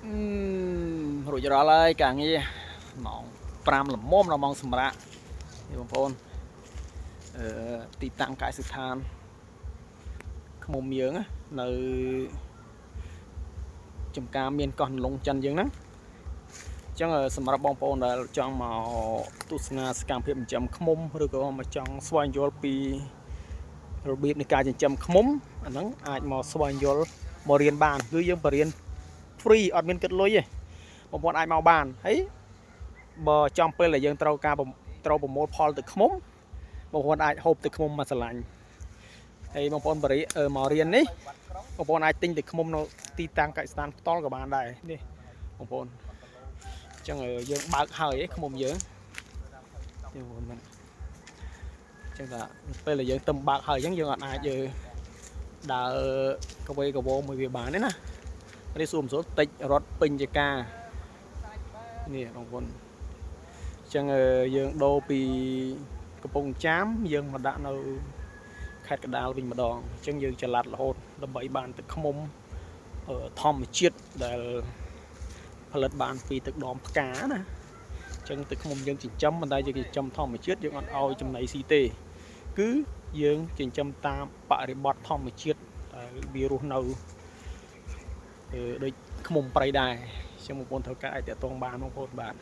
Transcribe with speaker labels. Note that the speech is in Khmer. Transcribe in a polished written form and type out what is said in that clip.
Speaker 1: រួចរាល់ហើយការងារម៉ោង5ល្មមដល់ម៉ោងសម្រាប់នេះបងប្អូនទីតាំងកសិដ្ឋានឃុំយើងនៅចំការមានកោះនលងចិនយើងហ្នឹងអញ្ចឹងសម្រាប់បងប្អូនដែលចង់មកទស្សនាសកម្មភាពចិញ្ចឹមឃ្មុំឬក៏មកចង់ស្វែងយល់ពីរបៀបនៃការចិញ្ចឹមឃ្មុំអាហ្នឹងអាចមកស្វែងយល់មករៀនបានគឺយើងបរៀន free អត់មានគិតលុយទេបងប្អូនអាចមកបានហើយបើចំពេលដែលយើងត្រូវប្រមូលផលទឹកឃ្មុំបងប្អូនអាចហូបទឹកឃ្មុំមកស្រឡាញ់ហើយបងប្អូនមករៀននេះបងប្អូនអាចទិញទឹកឃ្មុំនៅទីតាំងកសិដ្ឋានផ្ទាល់ក៏បានដែរនេះបងប្អូនអញ្ចឹងយើងបើកហើយឃ្មុំយើងបងប្អូនហ្នឹងអញ្ចឹងថាពេលដែលយើងទៅបើកហើយអញ្ចឹងយើងអាចដើរកវេកវងមួយវាបានទេណានេះសួរមិនសួរតិចរត់ពេញជាការនេះបងប្អូនអញ្ចឹងយើងដូរពីកំពង់ចាមយើងមកដាក់នៅខេត្តកណ្ដាលវិញម្ដងអញ្ចឹងយើងចល័តរហូតដើម្បីបានទឹកឃ្មុំធម្មជាតិដែលផលិតបានពីទឹកដមផ្កាណាអញ្ចឹងទឹកឃ្មុំយើងចិញ្ចឹមមិនដែលយើងចិញ្ចឹមធម្មជាតិយើងអត់ឲ្យចំណីស៊ីទេគឺយើងចិញ្ចឹមតាមបរិបទធម្មជាតិដែលវារស់នៅដូចឃ្មុំព្រៃដែរអញ្ចឹងបងប្អូនត្រូវការអាចតាក់ទងបានបងប្អូនបាទ